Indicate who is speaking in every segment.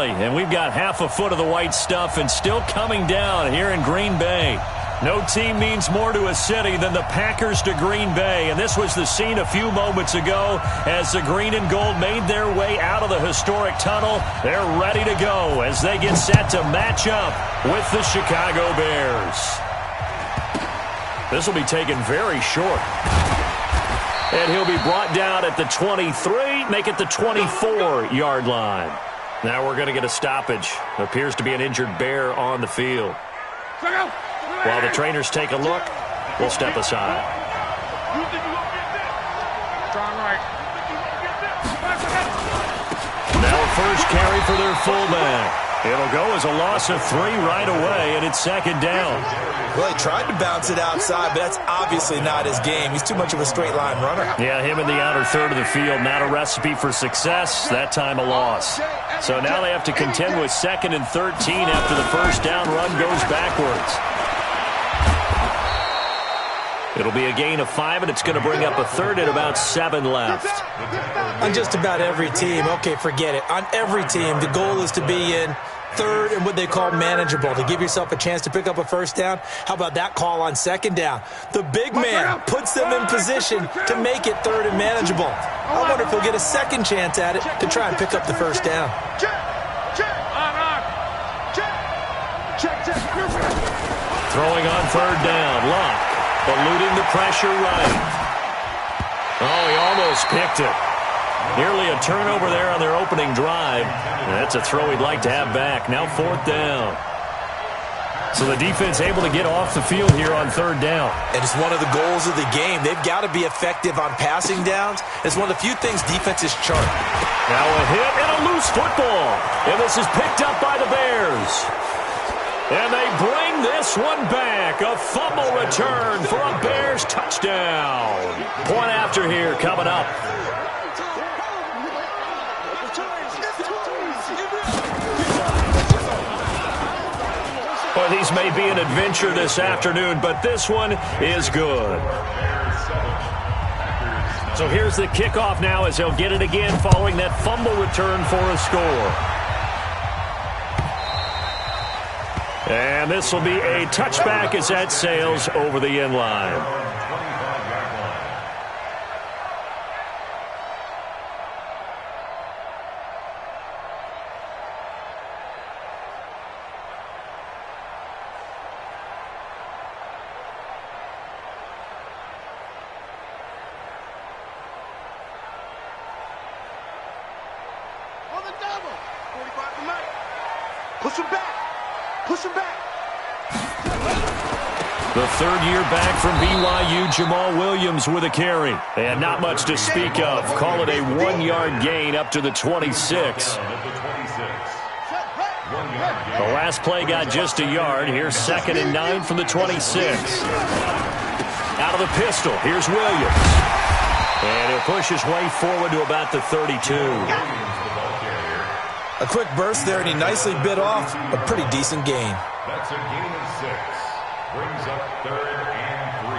Speaker 1: And we've got half a foot of the white stuff and still coming down here in Green Bay. No team means more to a city than the Packers to Green Bay, and this was the scene a few moments ago as the green and gold made their way out of the historic tunnel. They're ready to go as they get set to match up with the Chicago Bears. This will be taken very short. And he'll be brought down at the 23, make it the 24-yard line. Now we're going to get a stoppage. Appears to be an injured Bear on the field. While the trainers take a look, we'll step aside. Now a first carry for their fullback. It'll go as a loss of 3 right away, and it's second down.
Speaker 2: Well, he tried to bounce it outside, but that's obviously not his game. He's too much of a straight-line runner.
Speaker 1: Yeah, him in the outer third of the field, not a recipe for success. That time a loss. So now they have to contend with 2nd and 13 after the first down run goes backwards. It'll be a gain of 5, and it's going to bring up a third and about 7 left.
Speaker 2: On just about every team, okay, forget it. On every team, the goal is to be in third and what they call manageable, to give yourself a chance to pick up a first down. How about that call on second down? The big man puts them in position to make it third and manageable. I wonder if he'll get a second chance at it to try and pick up the first down.
Speaker 1: Throwing on third down, Luck. Eluding the pressure right. Oh, he almost picked it. Nearly a turnover there on their opening drive. That's a throw he'd like to have back. Now 4th down. So the defense able to get off the field here on third down.
Speaker 2: And it's one of the goals of the game. They've got to be effective on passing downs. It's one of the few things defenses chart.
Speaker 1: Now a hit and a loose football. And this is picked up by the Bears. And they bring this one back. A fumble return for a Bears touchdown. Point after here coming up. Well, these may be an adventure this afternoon, but this one is good. So here's the kickoff now as they'll get it again following that fumble return for a score. And this will be a touchback as that sails over the end line.
Speaker 3: On the double. 45 to Mike. Push him back. Push him back.
Speaker 1: The third-year back from BYU, Jamal Williams with a carry. And not much to speak of. Call it a 1-yard gain up to the 26. The last play got just a yard. Here's 2nd and 9 from the 26. Out of the pistol, here's Williams. And he'll push his way forward to about the 32.
Speaker 2: A quick burst there, and he nicely bit off a pretty decent gain.
Speaker 4: That's a gain of 6. Brings up 3rd and 3.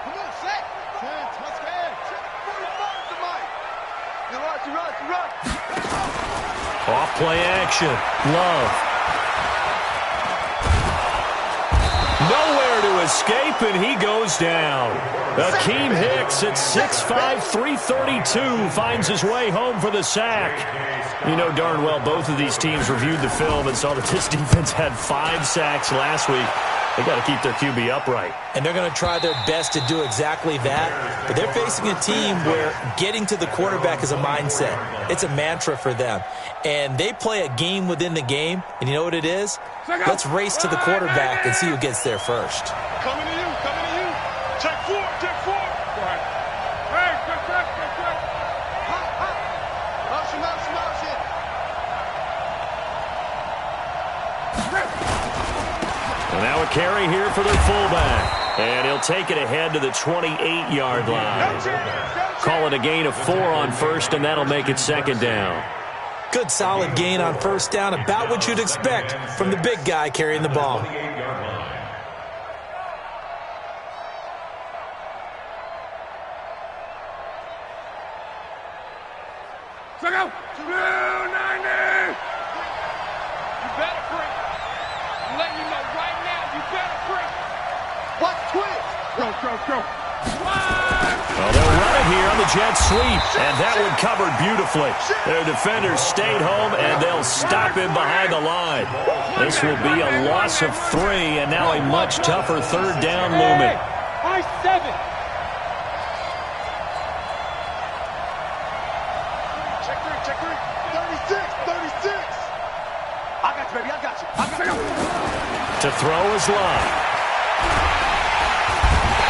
Speaker 3: Come on, set. Let's go. 45 to Mike. You run.
Speaker 1: Off play action. Love. Nowhere to escape, and he goes down. Akeem Hicks at 6'5", 332 finds his way home for the sack. You know darn well both of these teams reviewed the film and saw that this defense had 5 sacks last week. They got to keep their QB upright.
Speaker 2: And they're going to try their best to do exactly that. But they're facing a team where getting to the quarterback is a mindset. It's a mantra for them. And they play a game within the game. And you know what it is? Let's race to the quarterback and see who gets there first.
Speaker 3: Coming to you. Check 4. Go ahead. Hey, quick. Motion.
Speaker 1: And now a carry here for their fullback. And he'll take it ahead to the 28-yard line. Call it a gain of 4 on first, and that'll make it 2nd down.
Speaker 2: Good solid gain on first down, about what you'd expect from the big guy carrying the ball.
Speaker 1: Well, they'll run it here on the jet sweep, and that one covered beautifully. Their defenders stayed home, and they'll stop him behind the line. This will be a loss of 3, and now a much tougher third down looming.
Speaker 3: Check 3. 36. I got you, baby. I got you.
Speaker 1: To throw his line.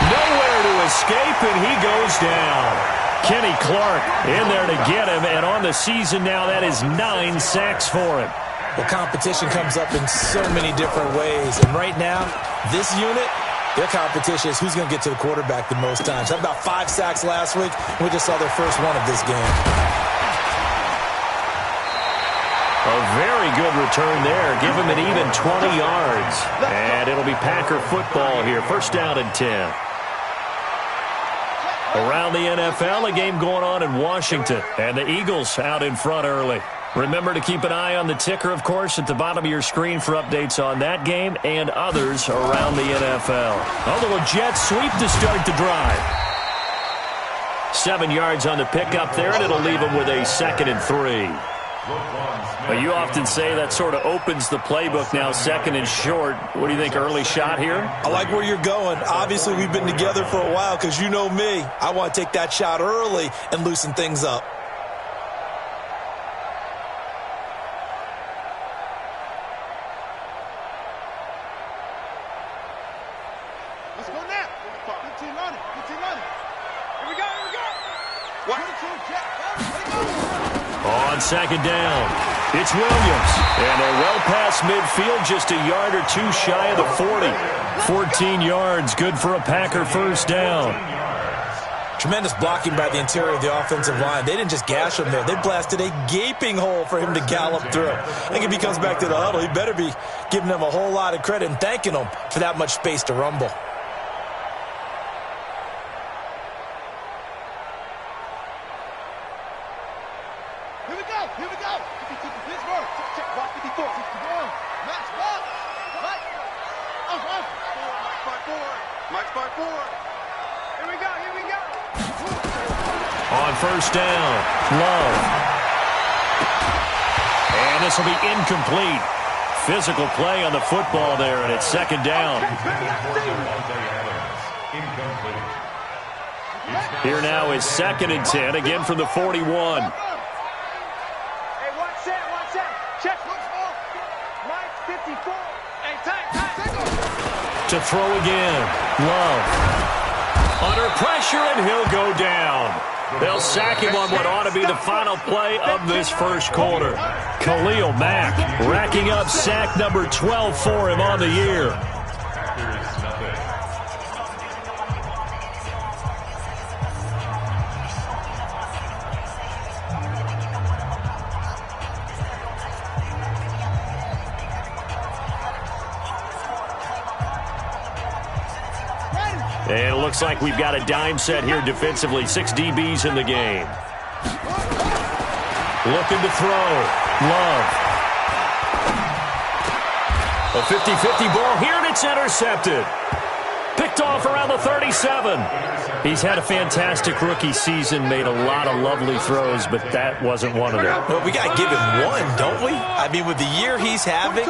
Speaker 1: Nowhere to escape, and he goes down. Kenny Clark in there to get him, and on the season now, that is 9 sacks for him.
Speaker 2: Well, competition comes up in so many different ways, and right now, this unit, their competition is who's going to get to the quarterback the most times. How about 5 sacks last week? We just saw their first one of this game.
Speaker 1: A very good return there. Give him an even 20 yards. And it'll be Packer football here. First down and 10. Around the NFL, a game going on in Washington. And the Eagles out in front early. Remember to keep an eye on the ticker, of course, at the bottom of your screen for updates on that game and others around the NFL. A little jet sweep to start the drive. 7 yards on the pickup there, and it'll leave him with a 2nd and 3. Well, you often say that sort of opens the playbook now, 2nd and short. What do you think, early shot here?
Speaker 2: I like where you're going. Obviously, we've been together for a while because you know me. I want to take that shot early and loosen things up.
Speaker 3: Let's go now. 15 running. Here we go. 1, 2, check.
Speaker 1: On 2nd down, it's Williams. And they're well past midfield, just a yard or 2 shy of the 40. 14 yards, good for a Packer first down.
Speaker 2: Tremendous blocking by the interior of the offensive line. They didn't just gash him there. They blasted a gaping hole for him to gallop through. I think if he comes back to the huddle, he better be giving them a whole lot of credit and thanking them for that much space to rumble.
Speaker 3: Here we go. Pittsburgh. Check. Watch 54. 61. Max ball. Right. Mike's by 4. Here we go.
Speaker 1: On first down, Love. And this will be incomplete. Physical play on the football there, and it's 2nd down. Here now is 2nd and 10, again from the 41. To throw again, Love. Under pressure, and he'll go down. They'll sack him on what ought to be the final play of this first quarter. Khalil Mack racking up sack number 12 for him on the year. And it looks like we've got a dime set here defensively. 6 DBs in the game. Looking to throw. Love. A 50-50 ball here, and it's intercepted. Picked off around the 37. He's had a fantastic rookie season, made a lot of lovely throws, but that wasn't one of them.
Speaker 2: Well, we got to give him one, don't we? I mean, with the year he's having,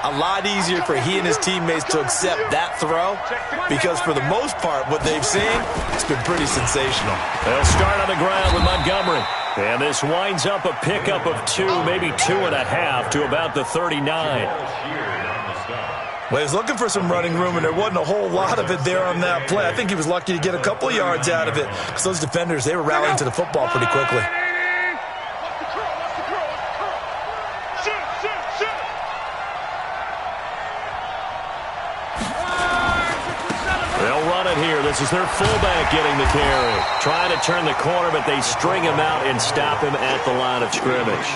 Speaker 2: a lot easier for he and his teammates to accept that throw because for the most part, what they've seen, it's been pretty sensational.
Speaker 1: They'll start on the ground with Montgomery. And this winds up a pickup of 2, maybe 2.5 to about the 39.
Speaker 2: Well, he was looking for some running room, and there wasn't a whole lot of it there on that play. I think he was lucky to get a couple of yards out of it because those defenders, they were rallying to the football pretty quickly.
Speaker 1: They'll run it here. This is their fullback getting the carry. Trying to turn the corner, but they string him out and stop him at the line of scrimmage.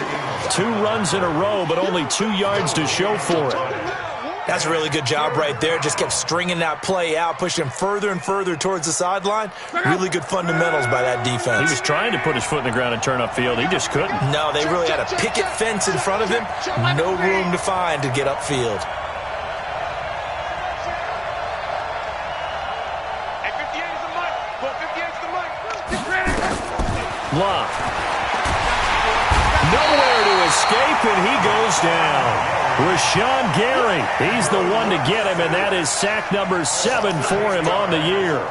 Speaker 1: 2 runs in a row, but only 2 yards to show for it.
Speaker 2: That's a really good job right there. Just kept stringing that play out, pushing him further and further towards the sideline. Really good fundamentals by that defense.
Speaker 1: He was trying to put his foot in the ground and turn upfield. He just couldn't.
Speaker 2: No, they really had a picket fence in front of him. No room to find to get upfield.
Speaker 1: Love. Nowhere to escape, and he goes down. Rashawn Gary, he's the one to get him, and that is sack number 7 for him on the year.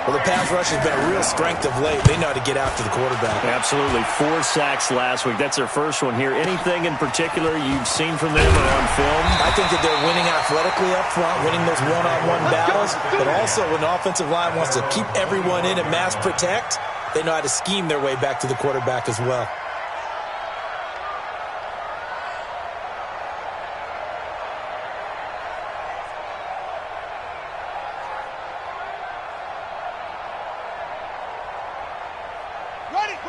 Speaker 2: Well, the pass rush has been a real strength of late. They know how to get after the quarterback.
Speaker 1: Absolutely. 4 sacks last week. That's their first one here. Anything in particular you've seen from them or on film?
Speaker 2: I think that they're winning athletically up front, winning those one-on-one battles, but also when the offensive line wants to keep everyone in and mass protect, they know how to scheme their way back to the quarterback as well.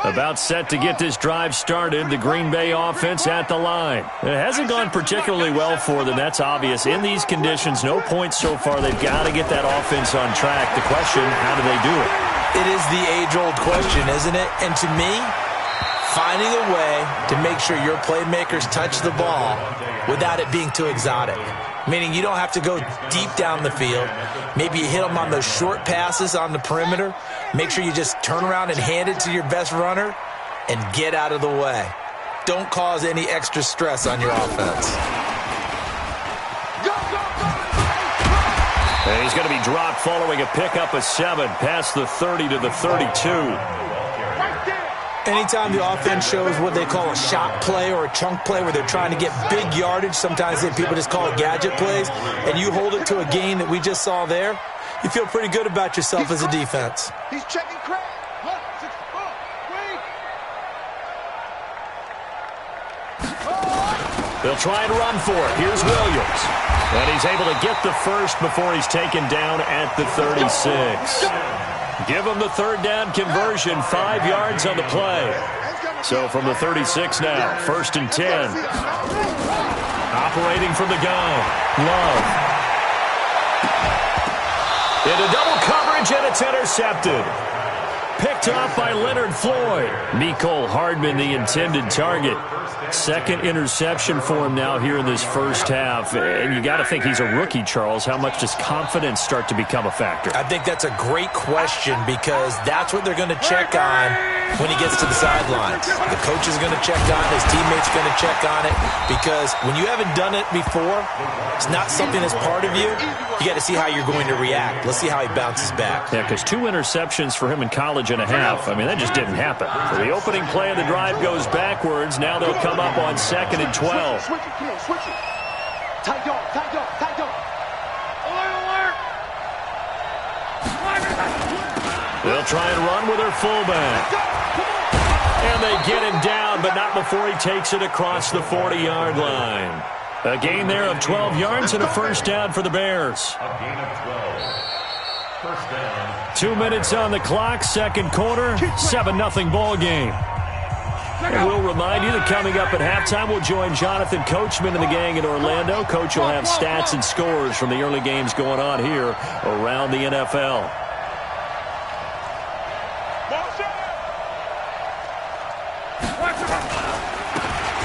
Speaker 1: About set to get this drive started, the Green Bay offense at the line. It hasn't gone particularly well for them, that's obvious. In these conditions, no points so far. They've got to get that offense on track. The question, how do they do it?
Speaker 2: It is the age-old question, isn't it? And to me, finding a way to make sure your playmakers touch the ball without it being too exotic. Meaning you don't have to go deep down the field. Maybe you hit them on those short passes on the perimeter. Make sure you just turn around and hand it to your best runner and get out of the way. Don't cause any extra stress on your offense.
Speaker 1: And he's going to be dropped following a pickup of 7 past the 30 to the 32.
Speaker 2: Anytime the offense shows what they call a shot play or a chunk play where they're trying to get big yardage, sometimes people just call it gadget plays, and you hold it to a gain that we just saw there, you feel pretty good about yourself as a defense.
Speaker 3: He's checking Craig.
Speaker 1: They'll try and run for it. Here's Williams. And he's able to get the first before he's taken down at the 36. Give him the third down conversion, 5 yards on the play. So from the 36 now, 1st and 10. Operating from the gun, Love. Into double coverage, and it's intercepted. Picked off by Leonard Floyd. Mecole Hardman, the intended target. Second interception for him now here in this first half. And you got to think he's a rookie, Charles. How much does confidence start to become a factor?
Speaker 2: I think that's a great question because that's what they're going to check on when he gets to the sidelines. The coach is going to check on it. His teammates are going to check on it because when you haven't done it before, it's not something that's part of you. You got to see how you're going to react. Let's see how he bounces back.
Speaker 1: Yeah, because 2 interceptions for him in college and a half. I mean, that just didn't happen. So the opening play of the drive goes backwards. Now they'll come up on 2nd and 12.
Speaker 3: Switch it. Tight dog. Alert.
Speaker 1: They'll try and run with their fullback. And they get him down, but not before he takes it across the 40-yard line. A gain there of 12 yards and a first down for the Bears.
Speaker 4: A gain of 12. First down.
Speaker 1: 2 minutes on the clock, second quarter, 7-0 ball game. And we'll remind you that coming up at halftime, we'll join Jonathan Coachman and the gang in Orlando. Coach will have stats and scores from the early games going on here around the NFL.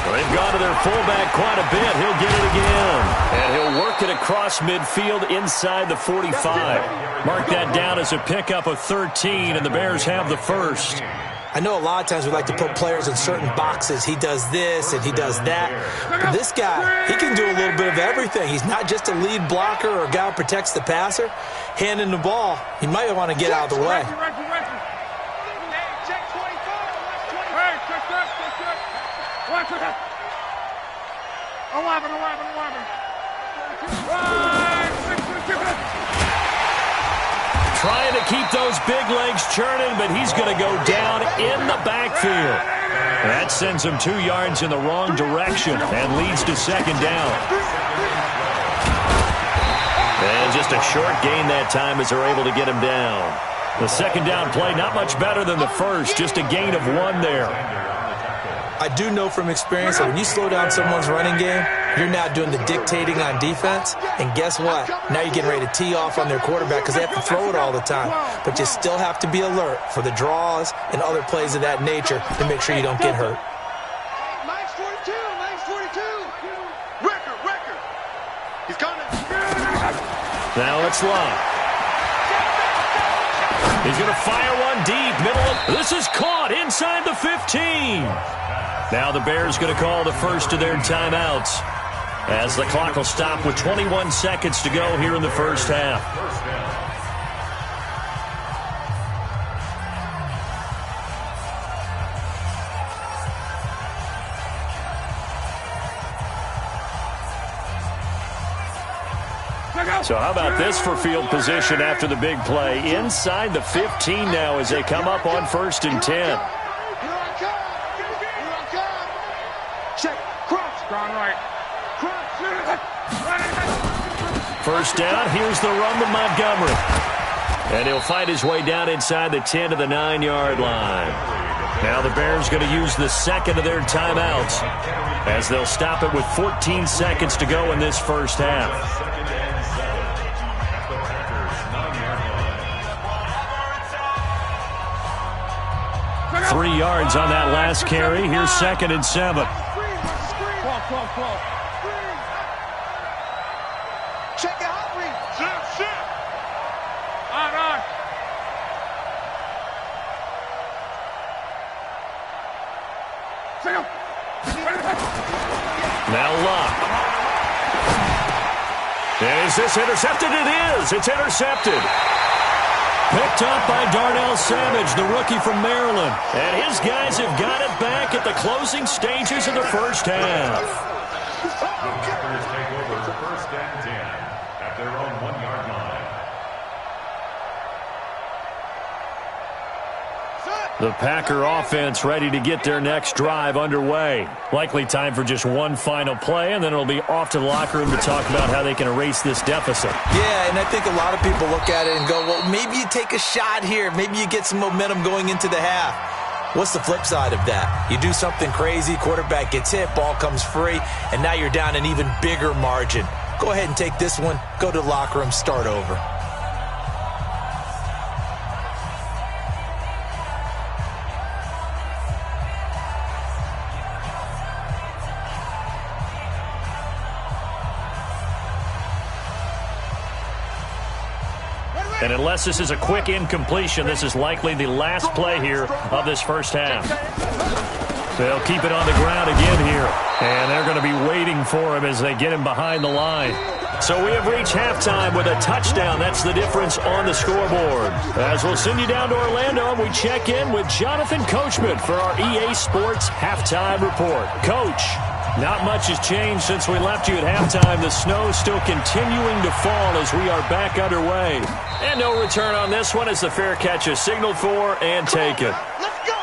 Speaker 1: They've gone to their fullback quite a bit. He'll get it again. And he'll work it across midfield inside the 45. Mark that down as a pickup of 13, and the Bears have the first.
Speaker 2: I know a lot of times we like to put players in certain boxes. He does this and he does that. But this guy, he can do a little bit of everything. He's not just a lead blocker or a guy who protects the passer. Handing the ball, he might want to get out of the way.
Speaker 1: Trying to keep those big legs churning, but he's going to go down in the backfield. That sends him 2 yards in the wrong direction and leads to second down. And just a short gain that time as they're able to get him down. The second down play, not much better than the first, just a gain of 1 there.
Speaker 2: I do know from experience that when you slow down someone's running game, you're now doing the dictating on defense. And guess what? Now you're getting ready to tee off on their quarterback because they have to throw it all the time. But you still have to be alert for the draws and other plays of that nature to make sure you don't get hurt.
Speaker 3: Nice 42. Record. He's coming.
Speaker 1: Now it's Love. He's going to fire one deep, middle of This is caught inside the 15. Now the Bears going to call the first of their timeouts, as the clock will stop with 21 seconds to go here in the first half. So how about this for field position after the big play? Inside the 15 now as they come up on 1st and 10. First down, here's the run to Montgomery. And he'll fight his way down inside the 10 to the 9-yard line. Now the Bears going to use the second of their timeouts, as they'll stop it with 14 seconds to go in this first half. 3 yards on that last carry. Here's 2nd and 7.
Speaker 3: Check it out, read. Sit. On.
Speaker 1: Now Locke. Is this intercepted? It is. It's intercepted. Picked up by Darnell Savage, the rookie from Maryland. And his guys have got it back at the closing stages of the first half.
Speaker 4: The Packers take over 1st and 10 at their own 1-yard line.
Speaker 1: The Packer offense ready to get their next drive underway. Likely time for just one final play, and then it'll be off to the locker room to talk about how they can erase this deficit.
Speaker 2: Yeah, and I think a lot of people look at it and go, well, maybe you take a shot here. Maybe you get some momentum going into the half. What's the flip side of that? You do something crazy, quarterback gets hit, ball comes free, and now you're down an even bigger margin. Go ahead and take this one, go to the locker room, start over.
Speaker 1: And unless this is a quick incompletion, this is likely the last play here of this first half. They'll keep it on the ground again here. And they're going to be waiting for him as they get him behind the line. So we have reached halftime with a touchdown. That's the difference on the scoreboard. As we'll send you down to Orlando, and we check in with Jonathan Coachman for our EA Sports Halftime Report. Coach, not much has changed since we left you at halftime. The snow still continuing to fall as we are back underway. And no return on this one as the fair catch is signaled for and taken.
Speaker 3: Let's go.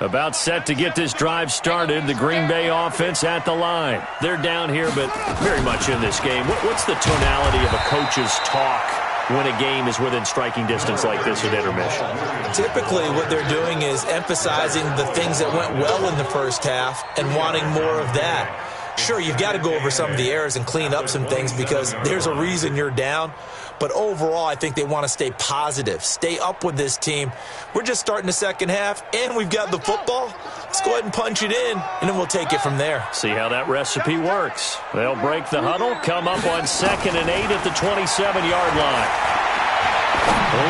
Speaker 1: About set to get this drive started. The Green Bay offense at the line. They're down here, but very much in this game. What's the tonality of a coach's talk when a game is within striking distance like this at intermission?
Speaker 2: Typically, what they're doing is emphasizing the things that went well in the first half and wanting more of that. Sure, you've got to go over some of the errors and clean up some things because there's a reason you're down. But overall, I think they want to stay positive, stay up with this team. We're just starting the second half, and we've got the football. Let's go ahead and punch it in, and then we'll take it from there.
Speaker 1: See how that recipe works. They'll break the huddle, come up on 2nd and 8 at the 27-yard line.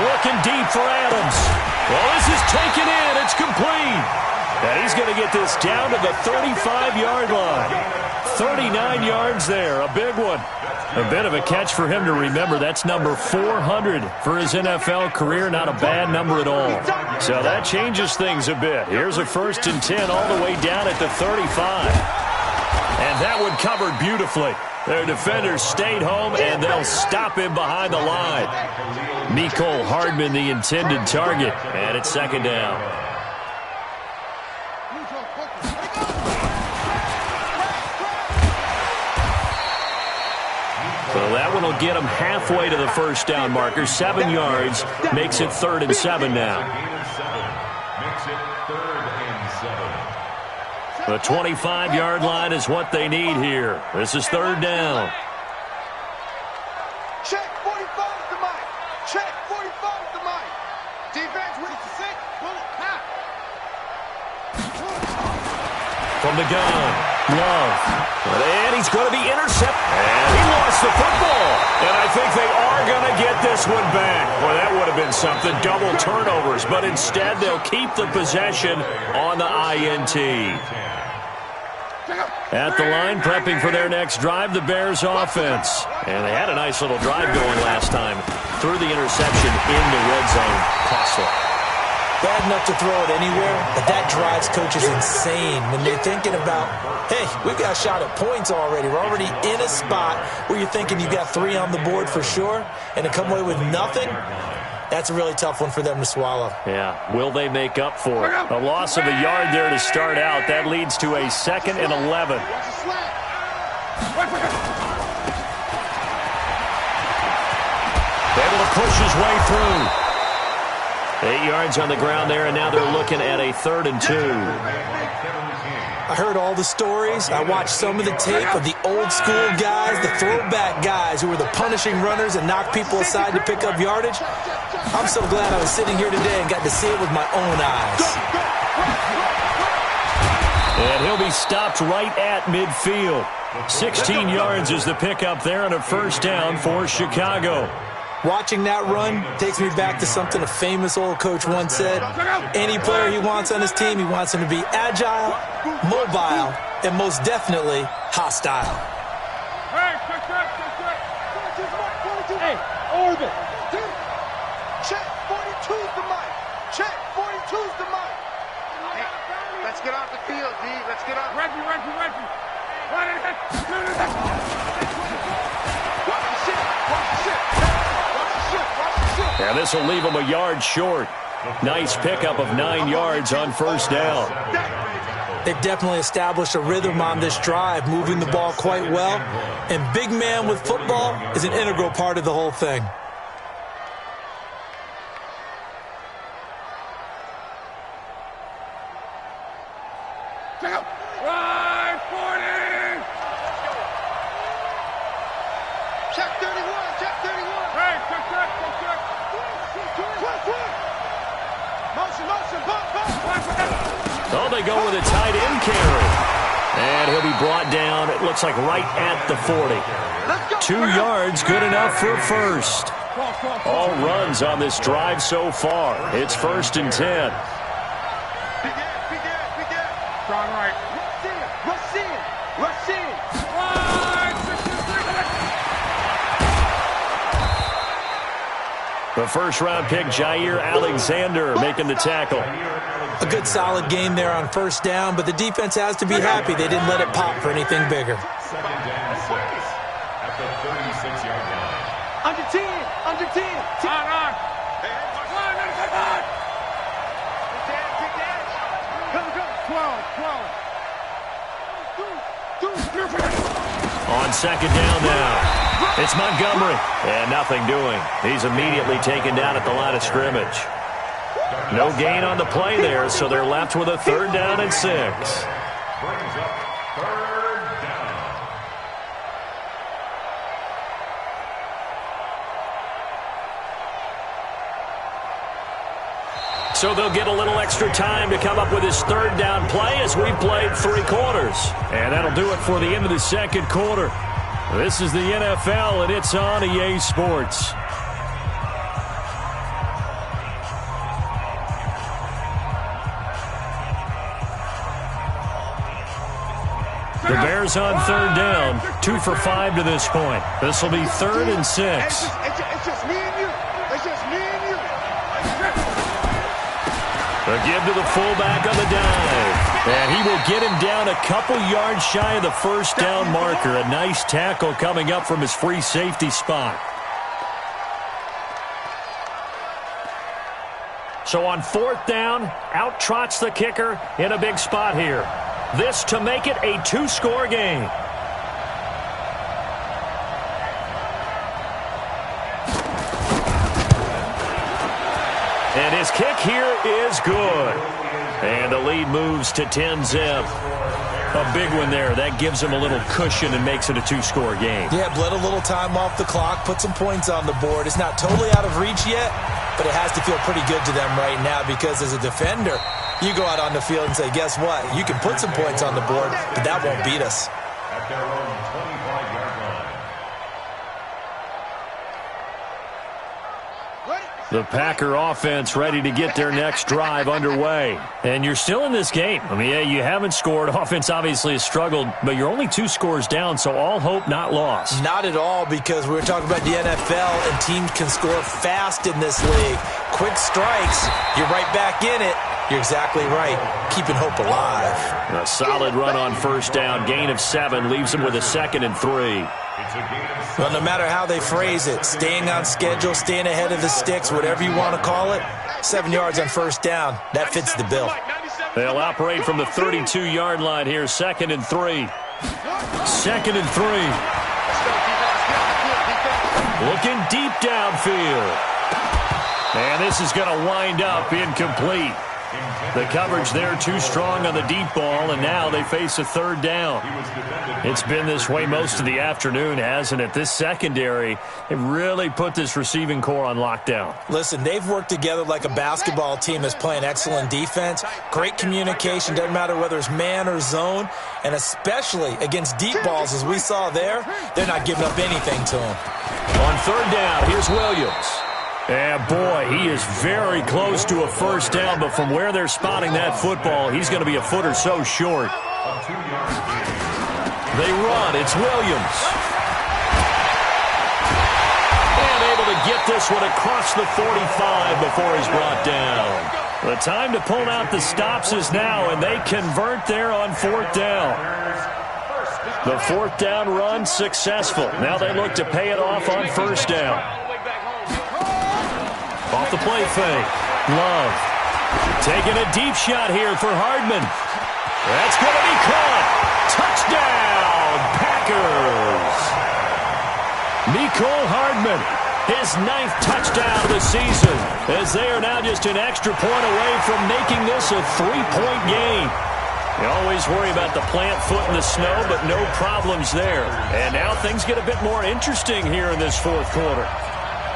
Speaker 1: Looking deep for Adams. Well, this is taken in. It's complete. And he's going to get this down to the 35-yard line. 39 yards there, a big one. A bit of a catch for him to remember. That's number 400 for his NFL career. Not a bad number at all. So that changes things a bit. Here's a 1st and 10 all the way down at the 35. And that one covered beautifully. Their defenders stayed home, and they'll stop him behind the line. Mecole Hardman, the intended target. And it's 2nd down. So that one will get them halfway to the first down marker. 7 yards makes it 3rd and 7 now. The 25-yard line is what they need here. This is 3rd down.
Speaker 3: Check.
Speaker 1: from the gun. Love. And he's going to be intercepted. And he lost the football. And I think they are going to get this one back. Well, that would have been something. Double turnovers. But instead, they'll keep the possession on the INT. At the line, prepping for their next drive, the Bears offense. And they had a nice little drive going last time. Threw the interception in the red zone. Costly.
Speaker 2: Bad enough to throw it anywhere, but that drives coaches insane when they're thinking about, hey, we've got a shot at points already. We're already in a spot where you're thinking you've got 3 on the board for sure, and to come away with nothing, that's a really tough one for them to swallow.
Speaker 1: Yeah, will they make up for it? A loss of a yard there to start out. That leads to a 2nd and 11. Able to push his way through. 8 yards on the ground there, and now they're looking at a 3rd and 2.
Speaker 2: I heard all the stories. I watched some of the tape of the old school guys, the throwback guys who were the punishing runners and knocked people aside to pick up yardage. I'm so glad I was sitting here today and got to see it with my own eyes.
Speaker 1: And he'll be stopped right at midfield. 16 yards is the pickup there and a 1st down for Chicago.
Speaker 2: Watching that run takes me back to something a famous old coach once said. Any player he wants on his team, he wants him to be agile, mobile, and most definitely hostile.
Speaker 3: Hey, orbit. Check 42's the mic. Check 42's the mic. Hey, let's get off the field, D. Let's get off. Reggie. Watch the shit.
Speaker 1: Yeah, this will leave them a yard short. Nice pickup of 9 yards on 1st down.
Speaker 2: They've definitely established a rhythm on this drive, moving the ball quite well. And big man with football is an integral part of the whole thing.
Speaker 1: Oh, they go with a tight end carry. And he'll be brought down, it looks like right at the 40. 2 yards, good enough for 1st. All runs on this drive so far. It's 1st and 10. The 1st-round pick, Jair Alexander, making the tackle.
Speaker 2: A good solid game there on 1st down, but the defense has to be happy they didn't let it pop for anything bigger.
Speaker 4: 2nd and 6 at the 36-yard line.
Speaker 3: Under 10. On.
Speaker 1: On 2nd down now. It's Montgomery. And nothing doing. He's immediately taken down at the line of scrimmage. No gain on the play there, so they're left with a 3rd down and 6.
Speaker 4: Brings up 3rd down.
Speaker 1: So they'll get a little extra time to come up with his 3rd down play as we've played 3 quarters. And that'll do it for the end of the 2nd quarter. This is the NFL, and it's on EA Sports. The Bears on 3rd down, 2 for 5 to this point. This will be 3rd and 6.
Speaker 3: It's just me and you. It's just me and you.
Speaker 1: A give to the fullback on the dive. And he will get him down a couple yards shy of the 1st down marker. A nice tackle coming up from his free safety spot. So on 4th down, out trots the kicker in a big spot here. This to make it a 2-score game. And his kick here is good. And the lead moves to 10-zip. A big one there. That gives him a little cushion and makes it a 2-score game.
Speaker 2: Yeah, bled a little time off the clock, put some points on the board. It's not totally out of reach yet, but it has to feel pretty good to them right now because as a defender, you go out on the field and say, guess what? You can put some points on the board, but that won't beat us.
Speaker 4: At their own 25-yard line.
Speaker 1: The Packer offense ready to get their next drive underway. And you're still in this game. I mean, yeah, you haven't scored. Offense obviously has struggled, but you're only 2 scores down, so all hope not lost.
Speaker 2: Not at all, because we were talking about the NFL, and teams can score fast in this league. Quick strikes, you're right back in it. You're exactly right. Keeping hope alive.
Speaker 1: A solid run on first down. Gain of 7 leaves them with a 2nd and 3.
Speaker 2: Well, no matter how they phrase it, staying on schedule, staying ahead of the sticks, whatever you want to call it, 7 yards on first down, that fits the bill.
Speaker 1: They'll operate from the 32-yard line here, 2nd and 3. 2nd and 3. Looking deep downfield. And this is going to wind up incomplete. The coverage there too strong on the deep ball, and now they face a 3rd down. It's been this way most of the afternoon, hasn't it? This secondary, it really put this receiving core on lockdown.
Speaker 2: Listen, they've worked together like a basketball team that's playing excellent defense. Great communication, doesn't matter whether it's man or zone, and especially against deep balls, as we saw there, they're not giving up anything to them.
Speaker 1: On 3rd down, here's Williams. And, boy, he is very close to a first down, but from where they're spotting that football, he's going to be a foot or so short. They run. It's Williams. And able to get this one across the 45 before he's brought down. The time to pull out the stops is now, and they convert there on 4th down. The 4th down run successful. Now they look to pay it off on first down. Off the play fake. Love. Taking a deep shot here for Hardman. That's going to be caught. Touchdown, Packers. Mecole Hardman, his 9th touchdown of the season, as they are now just an extra point away from making this a 3-point game. You always worry about the plant foot in the snow, but no problems there. And now things get a bit more interesting here in this 4th quarter.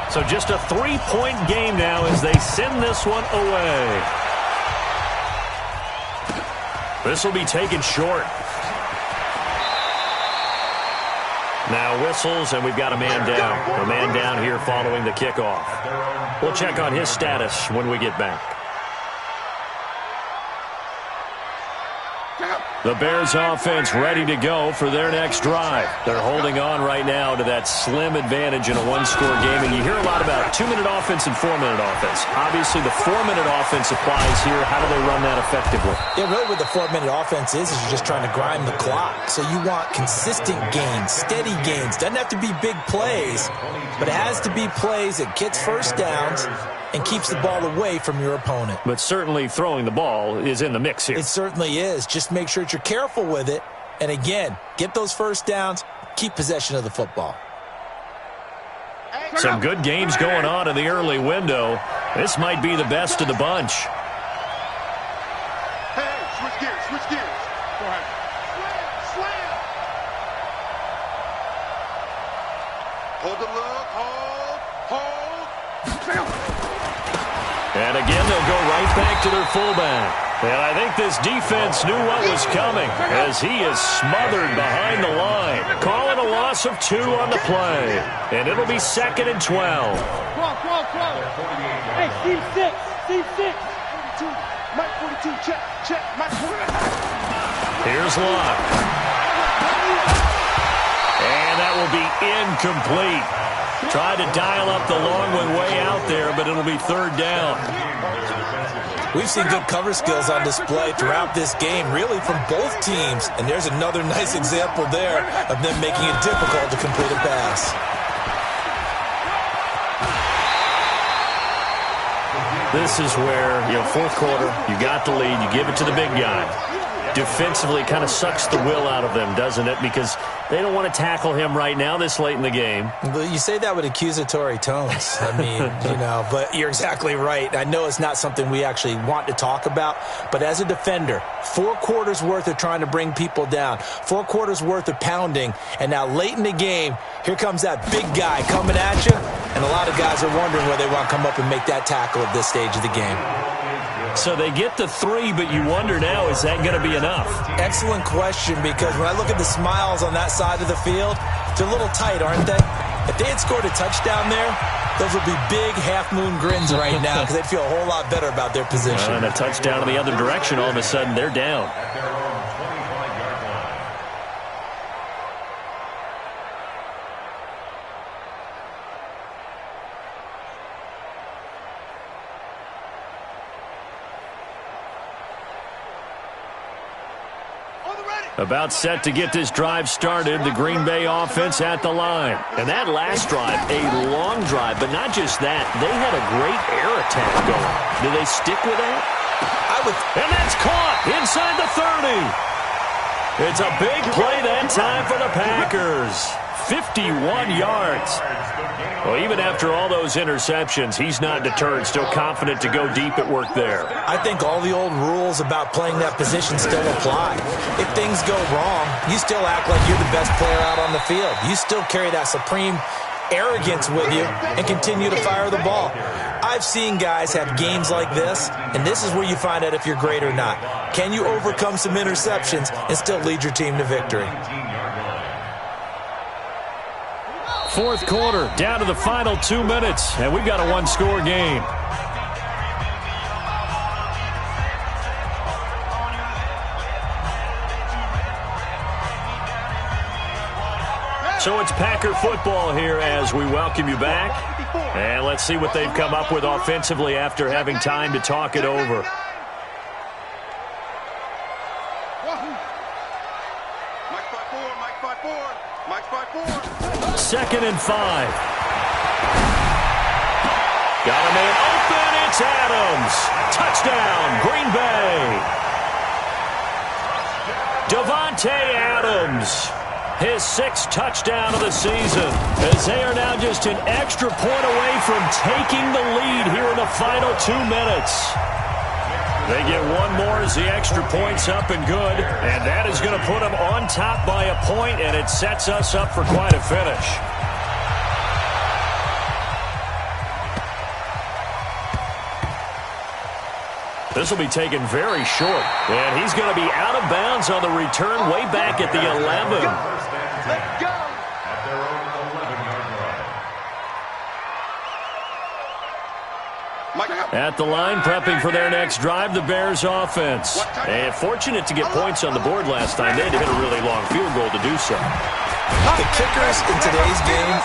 Speaker 1: So just a 3-point game now as they send this one away. This will be taken short. Now whistles, and we've got a man down. A man down here following the kickoff. We'll check on his status when we get back. The Bears offense ready to go for their next drive. They're holding on right now to that slim advantage in a 1-score game. And you hear a lot about 2-minute offense and 4-minute offense. Obviously, the 4-minute offense applies here. How do they run that effectively?
Speaker 2: Yeah, really what the 4-minute offense is you're just trying to grind the clock. So you want consistent gains, steady gains. Doesn't have to be big plays, but it has to be plays that gets first downs and keeps the ball away from your opponent.
Speaker 1: But certainly throwing the ball is in the mix here.
Speaker 2: It certainly is. Just make sure that you're careful with it. And again, get those first downs, keep possession of the football.
Speaker 1: Some good games going on in the early window. This might be the best of the bunch.
Speaker 3: Hey, switch gears, switch gears. Go ahead. Slam. Hold the look, hold.
Speaker 1: And again, they'll go right back to their fullback. And I think this defense knew what was coming as he is smothered behind the line. Calling a loss of 2 on the play. And it'll be 2nd and 12.
Speaker 3: Cross. Hey, C6. 42. Mike 42, check. Mike 42.
Speaker 1: Here's Locke. And that will be incomplete. Tried to dial up the long one way out there, but it'll be 3rd down.
Speaker 2: We've seen good cover skills on display throughout this game, really from both teams. And there's another nice example there of them making it difficult to complete a pass.
Speaker 1: This is where, 4th quarter, you got the lead, you give it to the big guy. defensively kind of sucks the will out of them, doesn't it? Because they don't want to tackle him right now this late in the game.
Speaker 2: But you say that with accusatory tones. I mean, but you're exactly right. I know it's not something we actually want to talk about, but as a defender, 4 quarters worth of trying to bring people down, 4 quarters worth of pounding, and now late in the game, here comes that big guy coming at you, and a lot of guys are wondering whether they want to come up and make that tackle at this stage of the game.
Speaker 1: So they get the 3, but you wonder now, is that going to be enough?
Speaker 2: Excellent question, because when I look at the smiles on that side of the field, they're a little tight, aren't they? If they had scored a touchdown there, those would be big half-moon grins right now because they'd feel a whole lot better about their position.
Speaker 1: And a touchdown in the other direction, all of a sudden they're down. About set to get this drive started, the Green Bay offense at the line. And that last drive, a long drive, but not just that. They had a great air attack going. Do they stick with that? And that's caught inside the 30. It's a big play that time for the Packers. 51 yards. Well, even after all those interceptions, he's not deterred, still confident to go deep at work there.
Speaker 2: I think all the old rules about playing that position still apply. If things go wrong, you still act like you're the best player out on the field. You still carry that supreme arrogance with you and continue to fire the ball. I've seen guys have games like this, and this is where you find out if you're great or not. Can you overcome some interceptions and still lead your team to victory?
Speaker 1: Fourth quarter, down to the final 2 minutes, and we've got a one-score game. So it's Packer football here as we welcome you back. And let's see what they've come up with offensively after having time to talk it over. Second and 5. Got a man open. It's Adams. Touchdown, Green Bay. Davante Adams. His 6th touchdown of the season, as they are now just an extra point away from taking the lead here in the final 2 minutes. They get one more as the extra point's up and good, and that is going to put them on top by a point, and it sets us up for quite a finish. This will be taken very short, and he's going to be out of bounds on the return way back at the 11.
Speaker 3: Let's go.
Speaker 4: At their own 11-yard line.
Speaker 1: At the line, prepping for their next drive, the Bears offense. And fortunate to get points on the board last time. They had to hit a really long field goal to do so.
Speaker 2: The kickers in today's game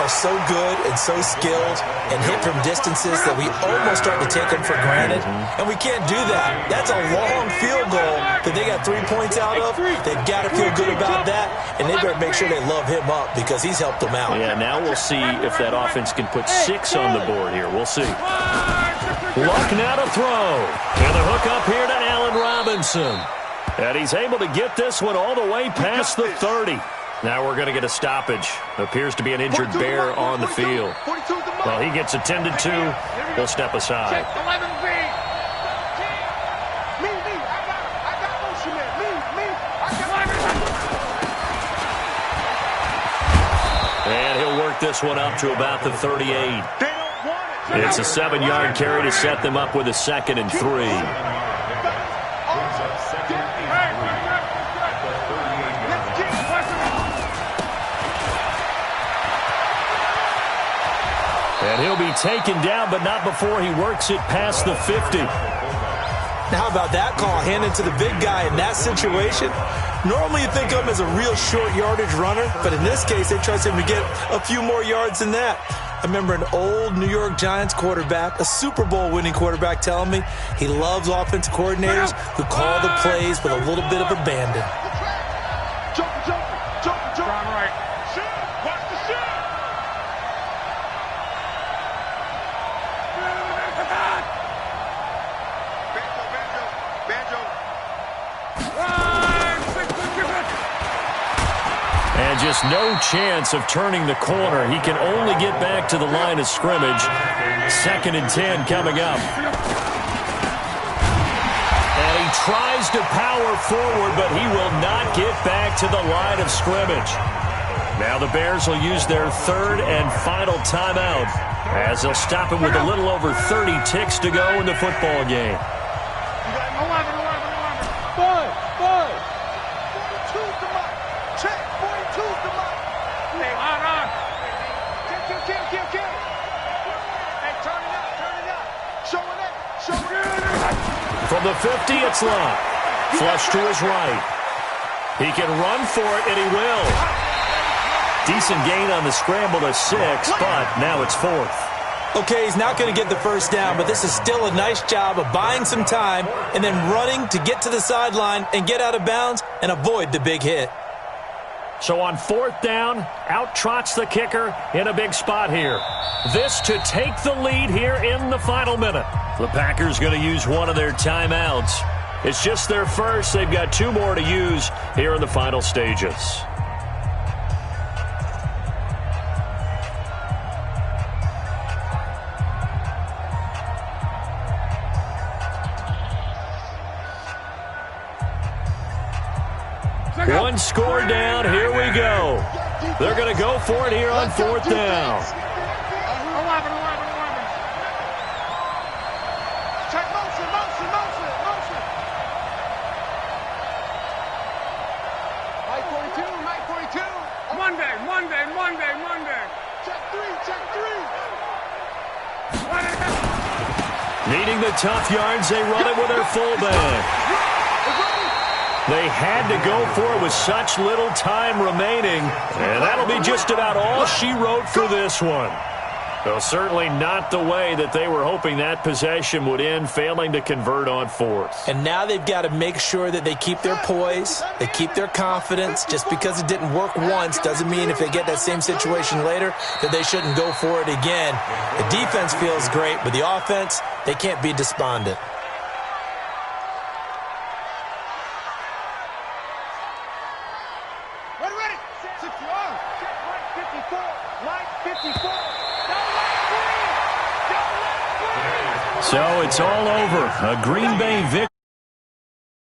Speaker 2: are so good and so skilled and hit from distances that we almost start to take them for granted. And we can't do that. That's a long field goal that they got 3 points out of. They've got to feel good about that, and they better make sure they love him up because he's helped them out.
Speaker 1: Yeah, now we'll see if that offense can put 6 on the board here. We'll see. Luck now to throw. And the hook up here to Allen Robinson. And he's able to get this one all the way past the 30. Now we're going to get a stoppage. Appears to be an injured Bear on the field. Well, he gets attended to. We'll step aside. And he'll work this one up to about the 38. It's a 7-yard carry to set them up with a 2nd and 3. And he'll be taken down, but not before he works it past the 50.
Speaker 2: Now, how about that call handed to the big guy in that situation? Normally you think of him as a real short yardage runner, but in this case they trust him to get a few more yards than that. I remember an old New York Giants quarterback, a Super Bowl winning quarterback, telling me he loves offensive coordinators who call the plays with a little bit of abandon.
Speaker 1: And just no chance of turning the corner. He can only get back to the line of scrimmage. 2nd and 10 coming up. And he tries to power forward, but he will not get back to the line of scrimmage. Now the Bears will use their 3rd and final timeout as they'll stop it with a little over 30 ticks to go in the football game.
Speaker 3: 42's the mark. Check. 42's the mark. Kill. Hey, turn it up. Showing it.
Speaker 1: From the 50, it's Love. Flush to his right. He can run for it, and he will. Decent gain on the scramble to 6, but now it's 4th.
Speaker 2: Okay, he's not going to get the first down, but this is still a nice job of buying some time and then running to get to the sideline and get out of bounds and avoid the big hit.
Speaker 1: So on 4th down, out trots the kicker in a big spot here. This to take the lead here in the final minute. The Packers going to use one of their timeouts. It's just their first. They've got 2 more to use here in the final stages. One score down. Here we go. They're going to go for it here on 4th down.
Speaker 3: Check motion. Mike 42. Monday. Check 3.
Speaker 1: Needing the tough yards, they run it with their fullback. They had to go for it with such little time remaining, and that'll be just about all she wrote for this one. Well, certainly not the way that they were hoping that possession would end, failing to convert on 4th.
Speaker 2: And now they've got to make sure that they keep their poise, they keep their confidence. Just because it didn't work once doesn't mean if they get that same situation later that they shouldn't go for it again. The defense feels great, but the offense, they can't be despondent.
Speaker 3: Ready. 60 on. Check right 54. Right 54.
Speaker 1: So it's all over. A Green Bay victory.